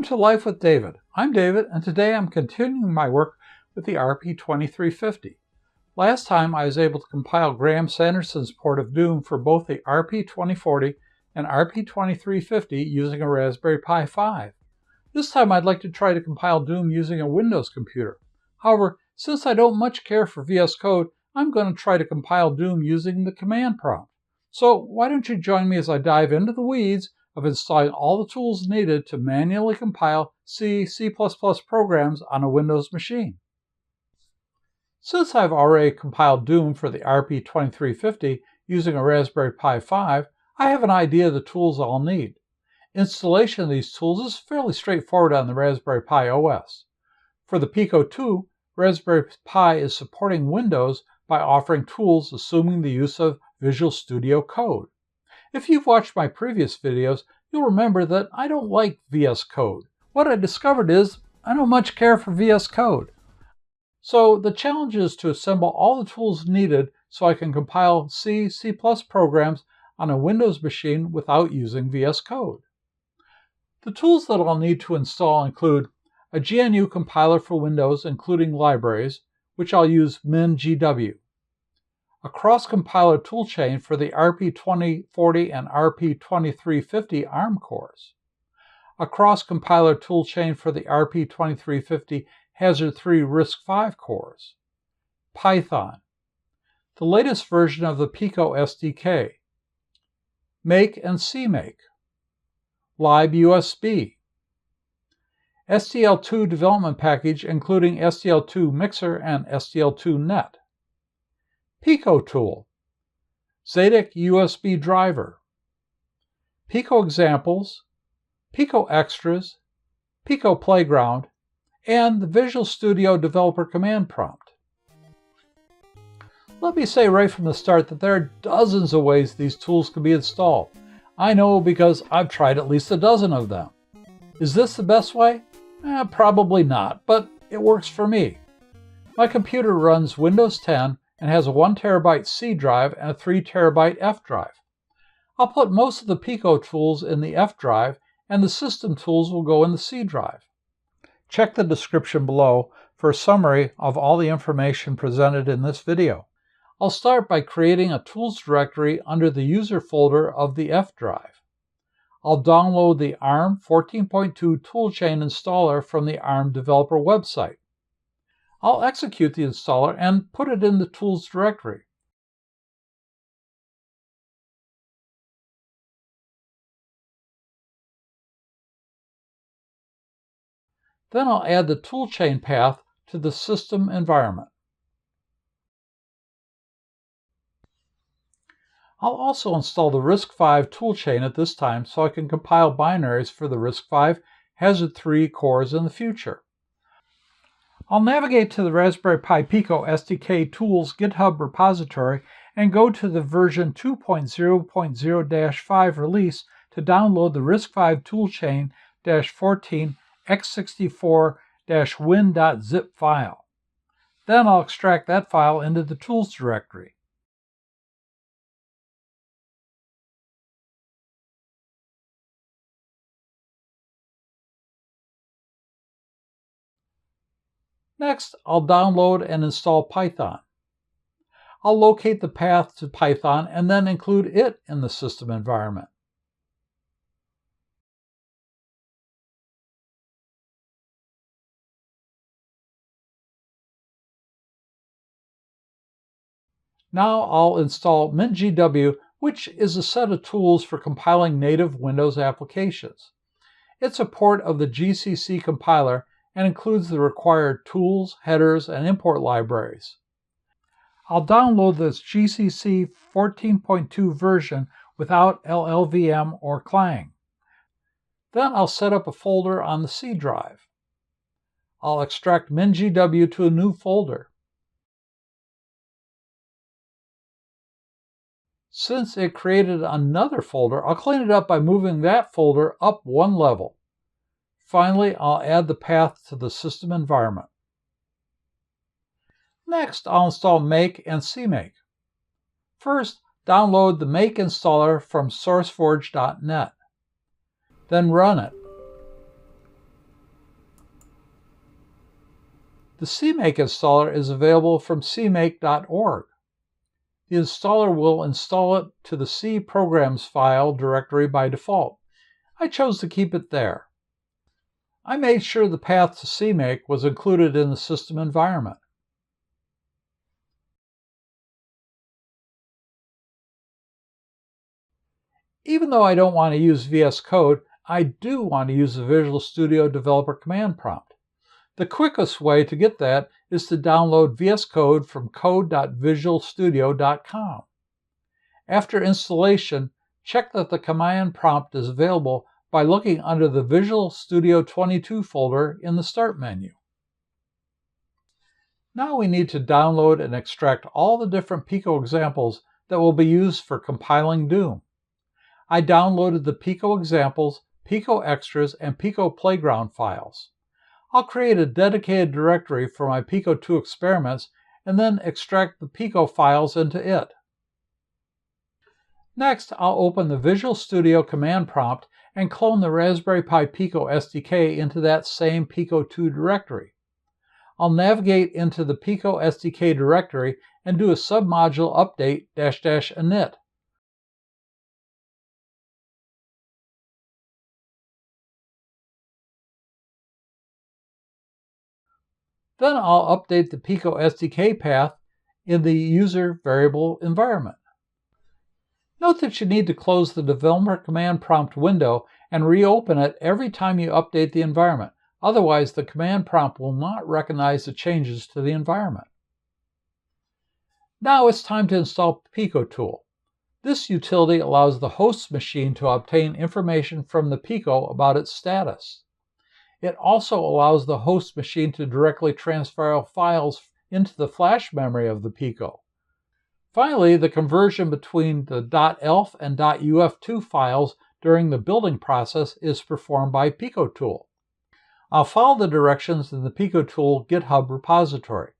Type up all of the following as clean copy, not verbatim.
to Life with David. I'm David, and today I'm continuing my work with the RP2350. Last time I was able to compile Graham Sanderson's port of Doom for both the RP2040 and RP2350 using a Raspberry Pi 5. This time I'd like to try to compile Doom using a Windows computer. However, since I don't much care for VS Code, I'm going to try to compile Doom using the command prompt. So why don't you join me as I dive into the weeds of installing all the tools needed to manually compile C++ programs on a Windows machine. Since I've already compiled Doom for the RP2350 using a Raspberry Pi 5, I have an idea of the tools I'll need. Installation of these tools is fairly straightforward on the Raspberry Pi OS. For the Picotool, Raspberry Pi is supporting Windows by offering tools assuming the use of Visual Studio Code. If you've watched my previous videos, you'll remember that I don't like VS Code. What I discovered is I don't much care for VS Code. So the challenge is to assemble all the tools needed so I can compile C++ programs on a Windows machine without using VS Code. The tools that I'll need to install include a GNU compiler for Windows including libraries, which I'll use MinGW. A cross-compiler toolchain for the RP2040 and RP2350 ARM cores. A cross-compiler toolchain for the RP2350 Hazard3 RISC-V cores. Python. The latest version of the Pico SDK. Make and CMake. libUSB. SDL2 development package including SDL2 Mixer and SDL2 Net. Picotool, Zadek USB driver, Pico Examples, Pico Extras, Pico Playground, and the Visual Studio Developer Command Prompt. Let me say right from the start that there are dozens of ways these tools can be installed. I know because I've tried at least a dozen of them. Is this the best way? Probably not, but it works for me. My computer runs Windows 10 and has a 1 terabyte C drive and a 3 terabyte F drive. I'll put most of the Pico tools in the F drive and the system tools will go in the C drive. Check the description below for a summary of all the information presented in this video. I'll start by creating a tools directory under the user folder of the F drive. I'll download the ARM 14.2 toolchain installer from the ARM developer website. I'll execute the installer and put it in the tools directory. Then I'll add the toolchain path to the system environment. I'll also install the RISC-V toolchain at this time so I can compile binaries for the RISC-V Hazard3 cores in the future. I'll navigate to the Raspberry Pi Pico SDK Tools GitHub repository and go to the version 2.0.0-5 release to download the RISC-V toolchain-14 x64-win.zip file. Then I'll extract that file into the tools directory. Next, I'll download and install Python. I'll locate the path to Python and then include it in the system environment. Now I'll install MinGW, which is a set of tools for compiling native Windows applications. It's a port of the GCC compiler and includes the required tools, headers, and import libraries. I'll download this GCC 14.2 version without LLVM or Clang. Then I'll set up a folder on the C drive. I'll extract MinGW to a new folder. Since it created another folder, I'll clean it up by moving that folder up one level. Finally, I'll add the path to the system environment. Next, I'll install Make and CMake. First, download the Make installer from sourceforge.net. Then run it. The CMake installer is available from CMake.org. The installer will install it to the C programs file directory by default. I chose to keep it there. I made sure the path to CMake was included in the system environment. Even though I don't want to use V.S.Code, I do want to use the Visual Studio Developer Command Prompt. The quickest way to get that is to download V.S.Code from code.visualstudio.com. After installation, check that the command prompt is available by looking under the Visual Studio 22 folder in the Start menu. Now we need to download and extract all the different Pico examples that will be used for compiling Doom. I downloaded the Pico examples, Pico extras, and Pico playground files. I'll create a dedicated directory for my Pico2 experiments and then extract the Pico files into it. Next, I'll open the Visual Studio command prompt and clone the Raspberry Pi Pico SDK into that same Pico2 directory. I'll navigate into the Pico SDK directory and do a submodule update --init. Then I'll update the Pico SDK path in the user variable environment. Note that you need to close the Developer Command Prompt window and reopen it every time you update the environment. Otherwise, the command prompt will not recognize the changes to the environment. Now it's time to install Picotool. This utility allows the host machine to obtain information from the Pico about its status. It also allows the host machine to directly transfer files into the flash memory of the Pico. Finally, the conversion between the .elf and .uf2 files during the building process is performed by Picotool. I'll follow the directions in the Picotool GitHub repository.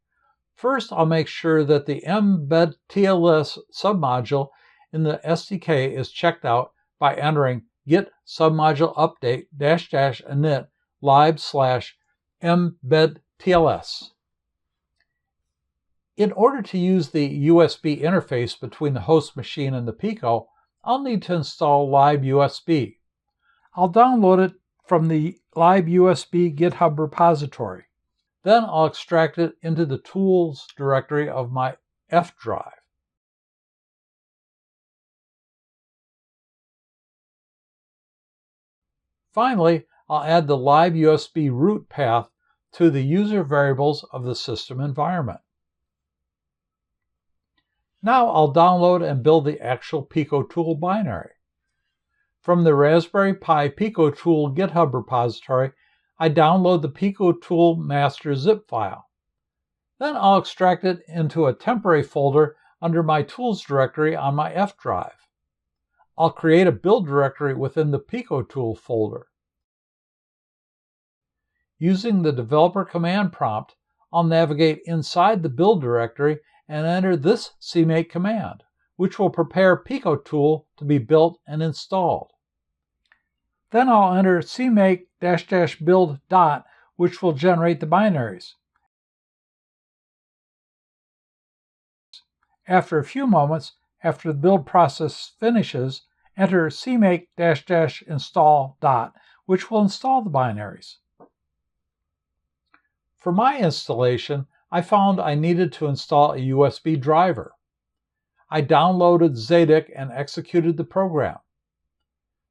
First, I'll make sure that the embed_tls submodule in the SDK is checked out by entering git submodule update --init lib/embed_tls. In order to use the USB interface between the host machine and the Pico, I'll need to install libUSB. I'll download it from the libUSB GitHub repository. Then I'll extract it into the tools directory of my F drive. Finally, I'll add the libUSB root path to the user variables of the system environment. Now I'll download and build the actual Picotool binary. From the Raspberry Pi Picotool GitHub repository, I download the Picotool master zip file. Then I'll extract it into a temporary folder under my tools directory on my F drive. I'll create a build directory within the Picotool folder. Using the developer command prompt, I'll navigate inside the build directory and enter this CMake command, which will prepare Picotool to be built and installed. Then I'll enter CMake --build dot, which will generate the binaries. After a few moments, after the build process finishes, enter CMake --install dot, which will install the binaries. For my installation, I found I needed to install a USB driver. I downloaded Zadek and executed the program.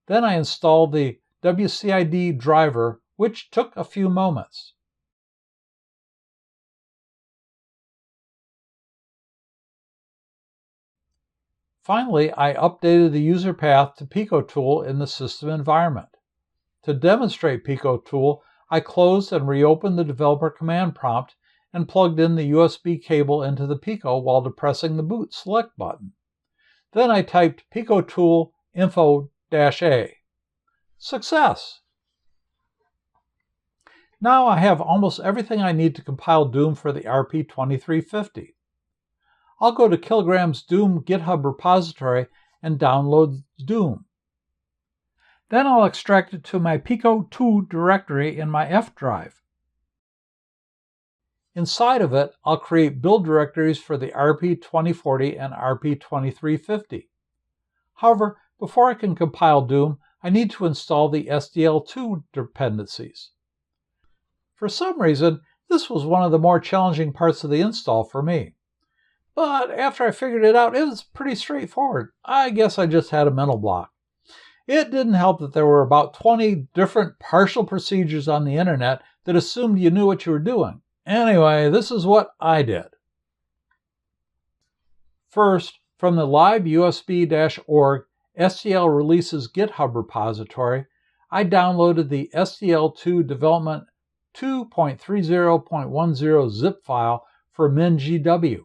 Then I installed the WCID driver, which took a few moments. Finally, I updated the user path to Picotool in the system environment. To demonstrate Picotool, I closed and reopened the developer command prompt and plugged in the USB cable into the Pico while depressing the boot select button. Then I typed Picotool info-a. Success! Now I have almost everything I need to compile Doom for the RP2350. I'll go to Kilogram's Doom GitHub repository and download Doom. Then I'll extract it to my Pico2 directory in my F drive. Inside of it, I'll create build directories for the RP2040 and RP2350. However, before I can compile Doom, I need to install the SDL2 dependencies. For some reason, this was one of the more challenging parts of the install for me. But after I figured it out, it was pretty straightforward. I guess I just had a mental block. It didn't help that there were about 20 different partial procedures on the internet that assumed you knew what you were doing. Anyway, this is what I did. First, from the libUSB-org SDL Releases GitHub repository, I downloaded the SDL2 Development 2.30.10 zip file for MinGW.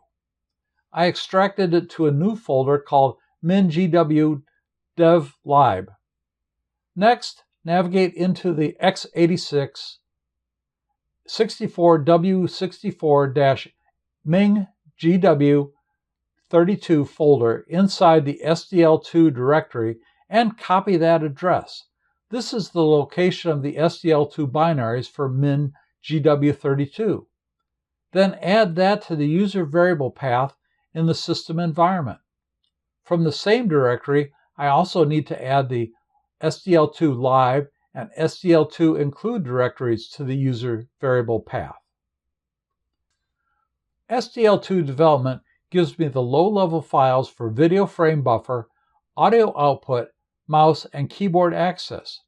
I extracted it to a new folder called MinGW Dev Lib. Next, navigate into the x86 64W64-MinGW 32 folder inside the SDL2 directory and copy that address. This is the location of the SDL2 binaries for MinGW32. Then add that to the user variable path in the system environment. From the same directory, I also need to add the SDL2 lib and SDL2 include directories to the user variable path. SDL2 development gives me the low-level files for video frame buffer, audio output, mouse, and keyboard access.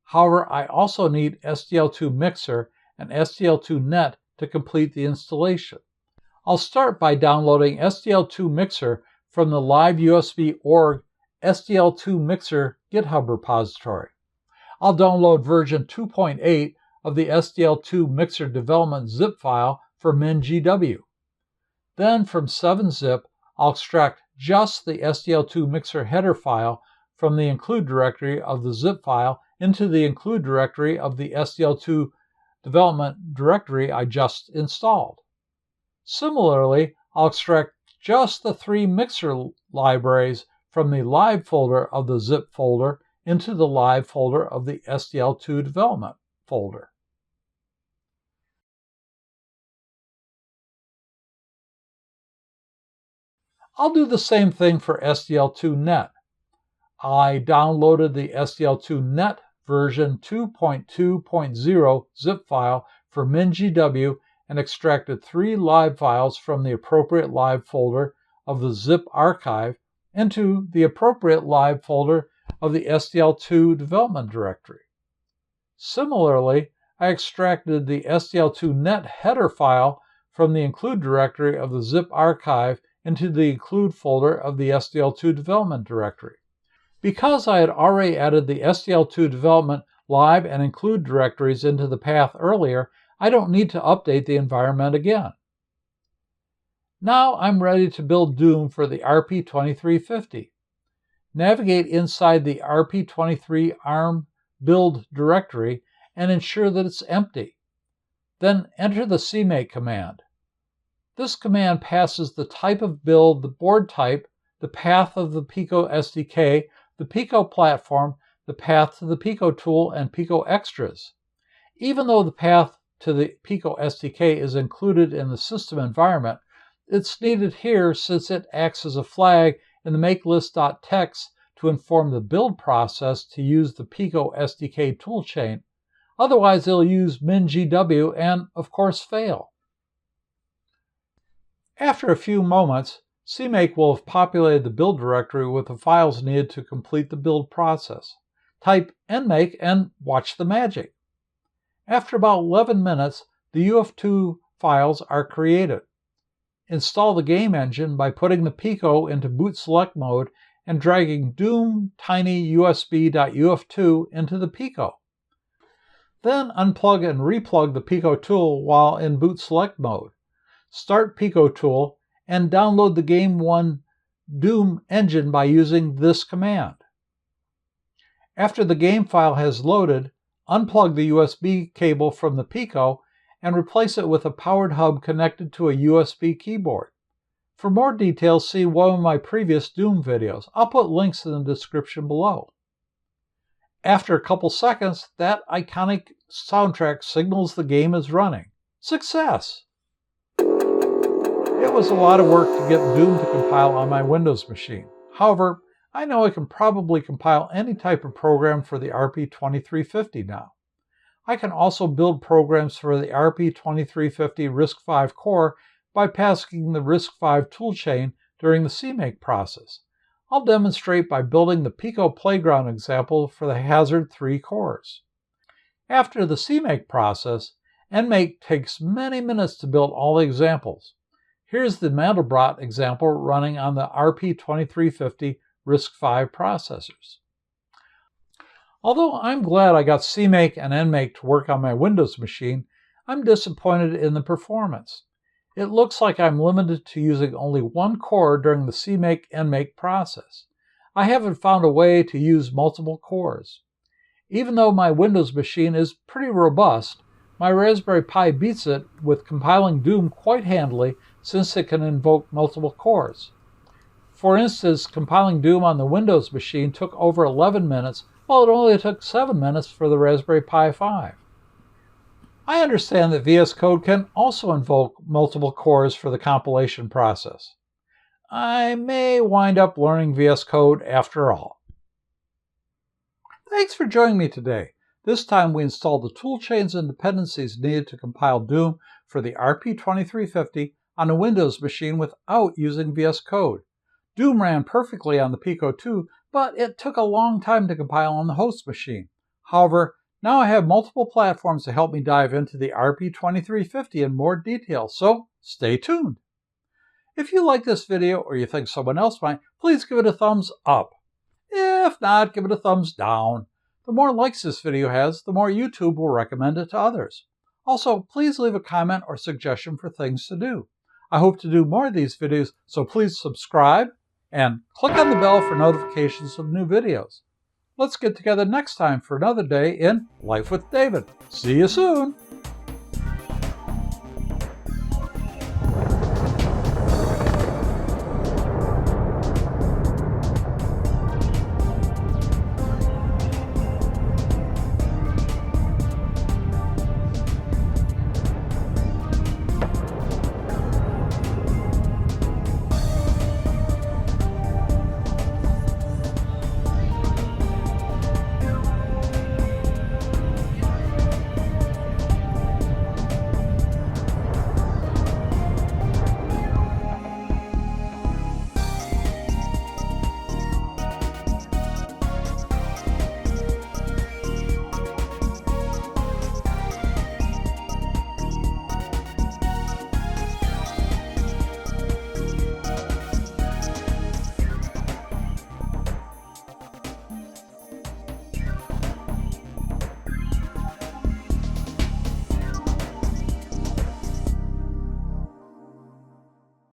However, I also need SDL2 mixer and SDL2 net to complete the installation. I'll start by downloading SDL2 mixer from the libUSB-org SDL2 mixer GitHub repository. I'll download version 2.8 of the SDL2 mixer development zip file for MinGW. Then from 7-zip, I'll extract just the SDL2 mixer header file from the include directory of the zip file into the include directory of the SDL2 development directory I just installed. Similarly, I'll extract just the 3 mixer libraries from the lib folder of the zip folder into the lib folder of the SDL2 development folder. I'll do the same thing for SDL2 net. I downloaded the SDL2 net version 2.2.0 zip file for MinGW and extracted 3 lib files from the appropriate lib folder of the zip archive into the appropriate lib folder of the SDL2 development directory. Similarly, I extracted the SDL2 net header file from the include directory of the zip archive into the include folder of the SDL2 development directory. Because I had already added the SDL2 development lib and include directories into the path earlier, I don't need to update the environment again. Now I'm ready to build Doom for the RP2350. Navigate inside the RP23 ARM build directory and ensure that it's empty. Then enter the CMake command. This command passes the type of build, the board type, the path of the Pico SDK, the Pico platform, the path to the Picotool, and Pico extras. Even though the path to the Pico SDK is included in the system environment, it's needed here since it acts as a flag in the makelist.txt to inform the build process to use the Pico SDK toolchain. Otherwise, it'll use MinGW and, of course, fail. After a few moments, CMake will have populated the build directory with the files needed to complete the build process. Type nmake and watch the magic. After about 11 minutes, the UF2 files are created. Install the game engine by putting the Pico into boot select mode and dragging Doom tiny USB.uf2 into the Pico. Then unplug and replug the Picotool while in boot select mode. Start Picotool and download the Game 1 Doom engine by using this command. After the game file has loaded, unplug the USB cable from the Pico and replace it with a powered hub connected to a USB keyboard. For more details, see one of my previous Doom videos. I'll put links in the description below. After a couple seconds, that iconic soundtrack signals the game is running. Success! It was a lot of work to get Doom to compile on my Windows machine. However, I know I can probably compile any type of program for the RP2350 now. I can also build programs for the RP2350 RISC-V core by passing the RISC-V toolchain during the CMake process. I'll demonstrate by building the Pico Playground example for the Hazard 3 cores. After the CMake process, CMake takes many minutes to build all the examples. Here's the Mandelbrot example running on the RP2350 RISC-V processors. Although I'm glad I got CMake and CMake to work on my Windows machine, I'm disappointed in the performance. It looks like I'm limited to using only one core during the CMake-CMake process. I haven't found a way to use multiple cores. Even though my Windows machine is pretty robust, my Raspberry Pi beats it with compiling Doom quite handily since it can invoke multiple cores. For instance, compiling Doom on the Windows machine took over 11 minutes, while it only took 7 minutes for the Raspberry Pi 5. I understand that V.S.Code can also invoke multiple cores for the compilation process. I may wind up learning V.S.Code after all. Thanks for joining me today. This time we installed the toolchains and dependencies needed to compile Doom for the RP2350 on a Windows machine without using V.S.Code. Doom ran perfectly on the Pico 2, but it took a long time to compile on the host machine. However, now I have multiple platforms to help me dive into the RP2350 in more detail, so stay tuned. If you like this video or you think someone else might, please give it a thumbs up. If not, give it a thumbs down. The more likes this video has, the more YouTube will recommend it to others. Also, please leave a comment or suggestion for things to do. I hope to do more of these videos, so please subscribe and click on the bell for notifications of new videos. Let's get together next time for another day in Life with David. See you soon!